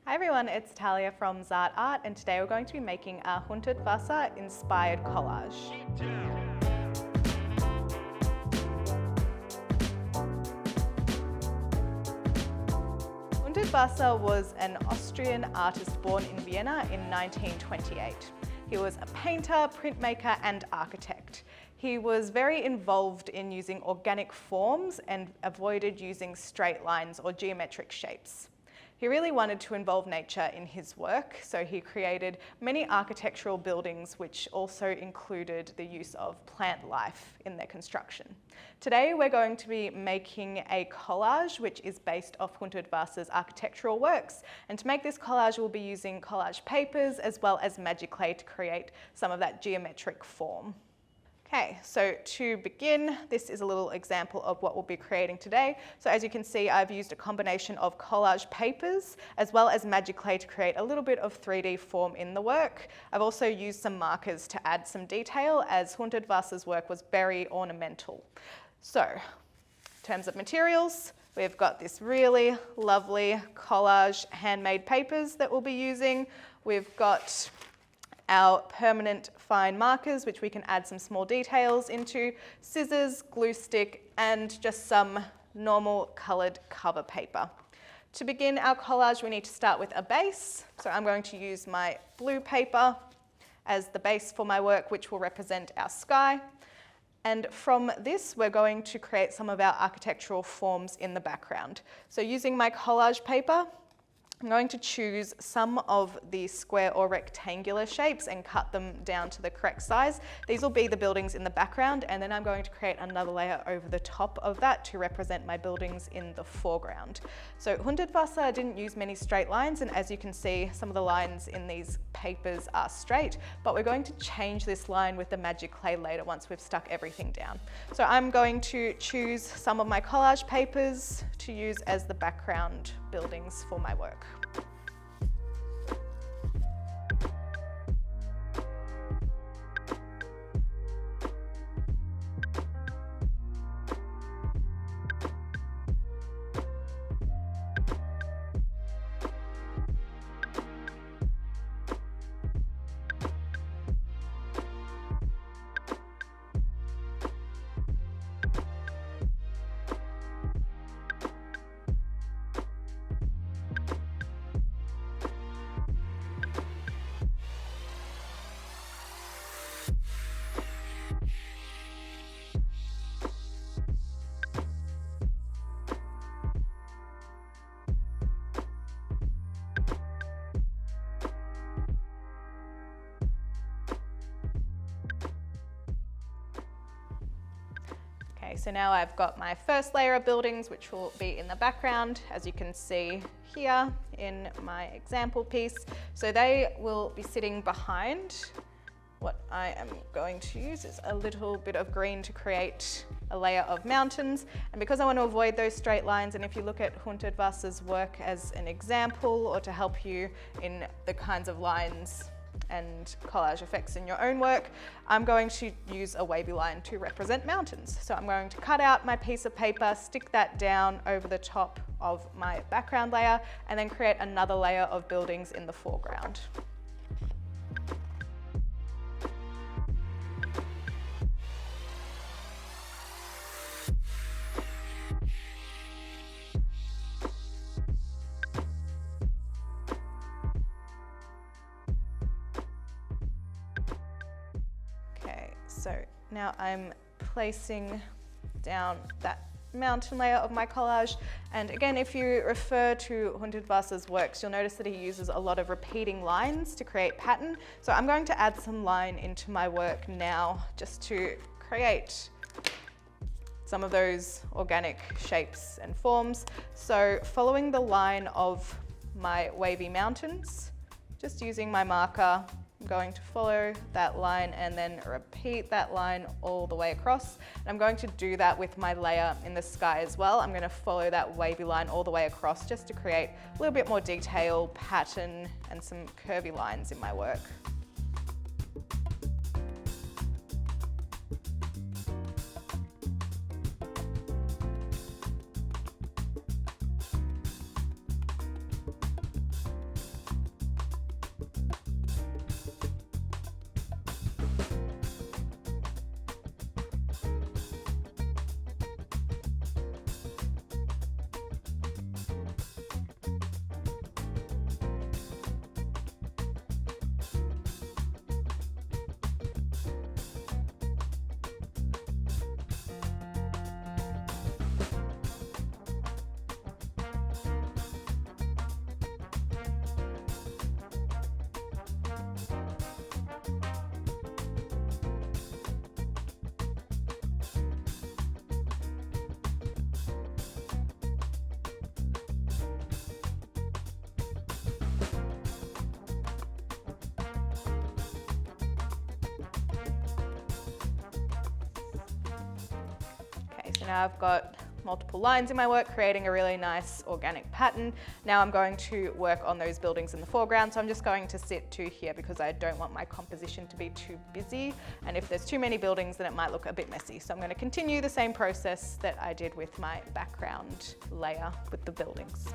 Hi everyone, it's Talia from Zart Art, and today we're going to be making a Hundertwasser inspired collage. Hundertwasser was an Austrian artist born in Vienna in 1928. He was a painter, printmaker and architect. He was very involved in using organic forms and avoided using straight lines or geometric shapes. He really wanted to involve nature in his work, so he created many architectural buildings which also included the use of plant life in their construction. Today we're going to be making a collage which is based off Hundertwasser's architectural works, and to make this collage we'll be using collage papers as well as Magiclay to create some of that geometric form. Okay, so to begin, this is a little example of what we'll be creating today. So as you can see, I've used a combination of collage papers as well as Magiclay to create a little bit of 3D form in the work. I've also used some markers to add some detail, as Hundertwasser's work was very ornamental. So, in terms of materials, we've got this really lovely collage handmade papers that we'll be using. We've got our permanent fine markers, which we can add some small details into, scissors, glue stick, and just some normal coloured cover paper. To begin our collage, we need to start with a base. So I'm going to use my blue paper as the base for my work, which will represent our sky. And from this, we're going to create some of our architectural forms in the background. So using my collage paper, I'm going to choose some of the square or rectangular shapes and cut them down to the correct size. These will be the buildings in the background, and then I'm going to create another layer over the top of that to represent my buildings in the foreground. So Hundertwasser didn't use many straight lines, and as you can see, some of the lines in these papers are straight, but we're going to change this line with the Magiclay later once we've stuck everything down. So I'm going to choose some of my collage papers to use as the background buildings for my work. Okay, so now I've got my first layer of buildings, which will be in the background, as you can see here in my example piece. So they will be sitting behind. What I am going to use is a little bit of green to create a layer of mountains. And because I want to avoid those straight lines, and if you look at Hundertwasser's work as an example or to help you in the kinds of lines and collage effects in your own work, I'm going to use a wavy line to represent mountains. So I'm going to cut out my piece of paper, stick that down over the top of my background layer, and then create another layer of buildings in the foreground. So now I'm placing down that mountain layer of my collage. And again, if you refer to Hundertwasser's works, you'll notice that he uses a lot of repeating lines to create pattern. So I'm going to add some line into my work now just to create some of those organic shapes and forms. So following the line of my wavy mountains, just using my marker, I'm going to follow that line and then repeat that line all the way across. And I'm going to do that with my layer in the sky as well. I'm going to follow that wavy line all the way across just to create a little bit more detail, pattern, and some curvy lines in my work. So now I've got multiple lines in my work, creating a really nice organic pattern. Now I'm going to work on those buildings in the foreground. So I'm just going to sit to here because I don't want my composition to be too busy. And if there's too many buildings, then it might look a bit messy. So I'm going to continue the same process that I did with my background layer with the buildings.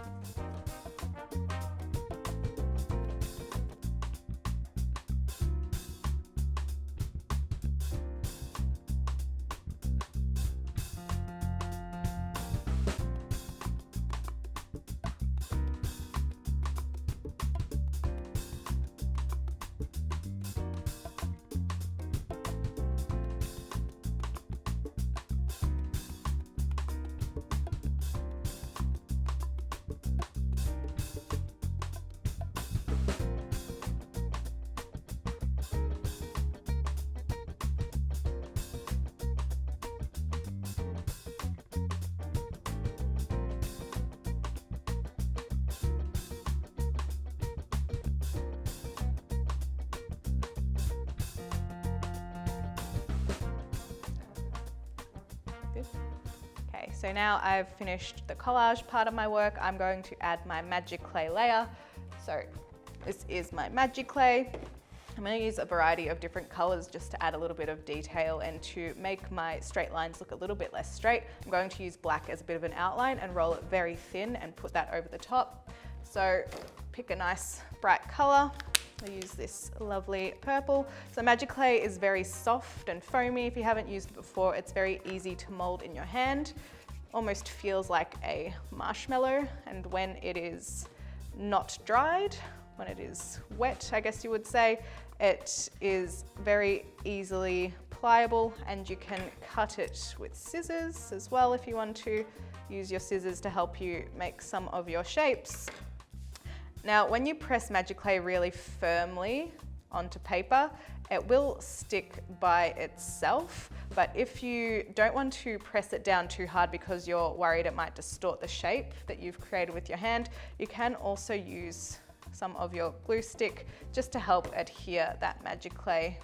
Okay, so now I've finished the collage part of my work. I'm going to add my Magiclay layer. So this is my Magiclay. I'm going to use a variety of different colors just to add a little bit of detail and to make my straight lines look a little bit less straight. I'm going to use black as a bit of an outline and roll it very thin and put that over the top. So pick a nice bright color. I use this lovely purple. So Magiclay is very soft and foamy. If you haven't used it before, it's very easy to mold in your hand. Almost feels like a marshmallow. And when it is not dried, when it is wet, I guess you would say, it is very easily pliable, and you can cut it with scissors as well if you want to. Use your scissors to help you make some of your shapes. Now, when you press Magiclay really firmly onto paper, it will stick by itself. But if you don't want to press it down too hard because you're worried it might distort the shape that you've created with your hand, you can also use some of your glue stick just to help adhere that Magiclay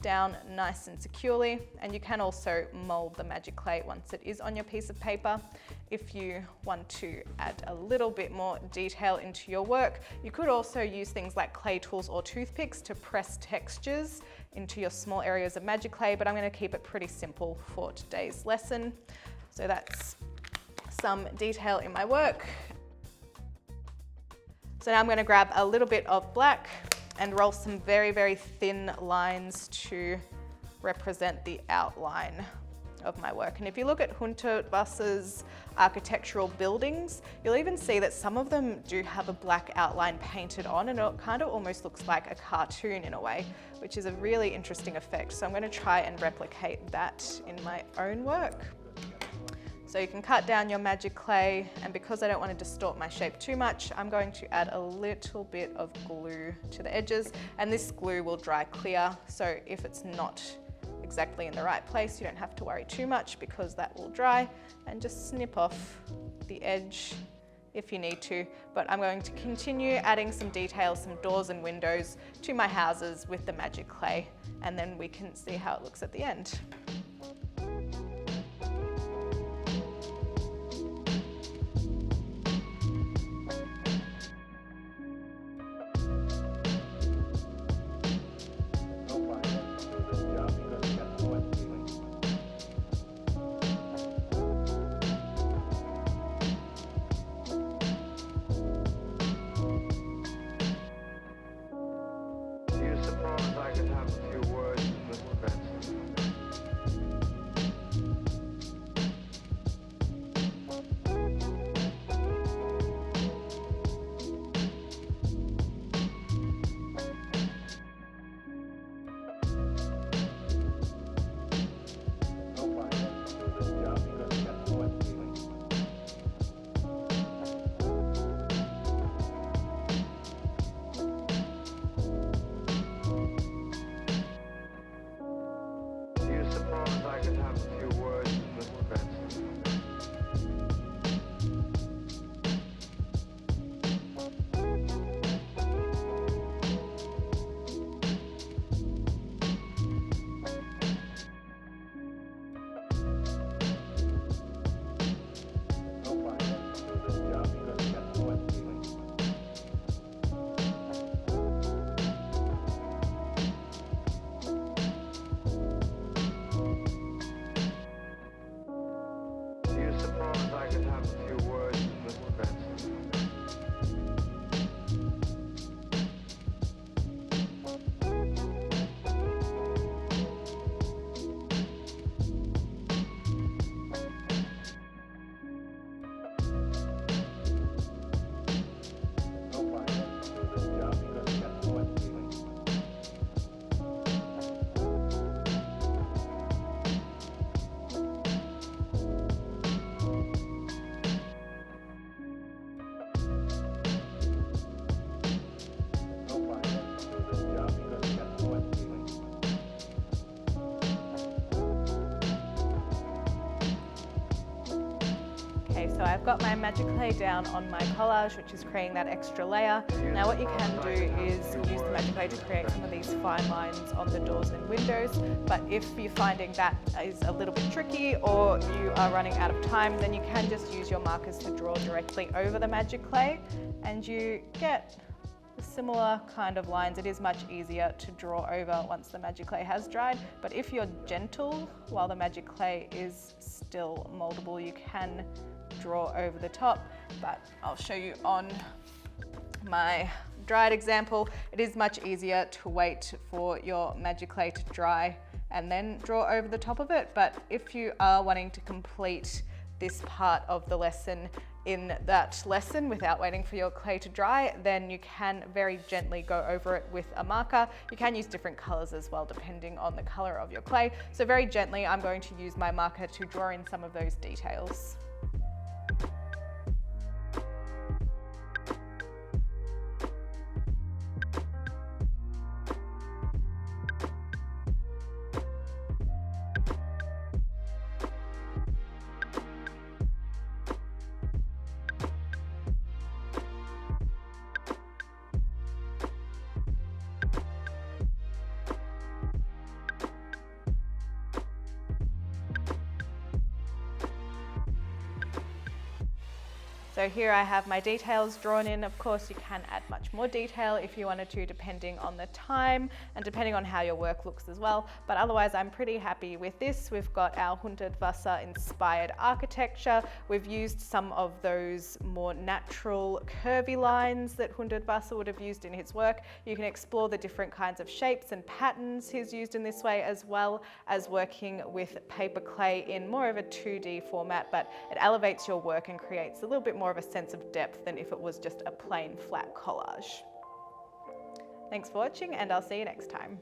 down nice and securely. And you can also mold the Magiclay once it is on your piece of paper. If you want to add a little bit more detail into your work, you could also use things like clay tools or toothpicks to press textures into your small areas of Magiclay, but I'm going to keep it pretty simple for today's lesson. So that's some detail in my work. So now I'm going to grab a little bit of black and roll some very, very thin lines to represent the outline of my work. And if you look at Hundertwasser's architectural buildings, you'll even see that some of them do have a black outline painted on, and it kind of almost looks like a cartoon in a way, which is a really interesting effect. So I'm going to try and replicate that in my own work. So you can cut down your Magiclay, and because I don't want to distort my shape too much, I'm going to add a little bit of glue to the edges, and this glue will dry clear. So if it's not exactly in the right place, you don't have to worry too much because that will dry, and just snip off the edge if you need to. But I'm going to continue adding some details, some doors and windows to my houses with the Magiclay, and then we can see how it looks at the end. So I've got my Magiclay down on my collage, which is creating that extra layer. Now what you can do is use the Magiclay to create some of these fine lines on the doors and windows, but if you're finding that is a little bit tricky or you are running out of time, then you can just use your markers to draw directly over the Magiclay and you get similar kind of lines. It is much easier to draw over once the Magiclay has dried, but if you're gentle while the Magiclay is still moldable, you can draw over the top, but I'll show you on my dried example. It is much easier to wait for your Magiclay to dry and then draw over the top of it, but if you are wanting to complete this part of the lesson in that lesson without waiting for your clay to dry, then you can very gently go over it with a marker. You can use different colors as well depending on the color of your clay. So very gently I'm going to use my marker to draw in some of those details. So here I have my details drawn in. Of course, you can add much more detail if you wanted to, depending on the time and depending on how your work looks as well. But otherwise, I'm pretty happy with this. We've got our Hundertwasser inspired architecture. We've used some of those more natural curvy lines that Hundertwasser would have used in his work. You can explore the different kinds of shapes and patterns he's used in this way, as well as working with paper clay in more of a 2D format, but it elevates your work and creates a little bit more of a sense of depth than if it was just a plain flat collage. Thanks for watching, and I'll see you next time.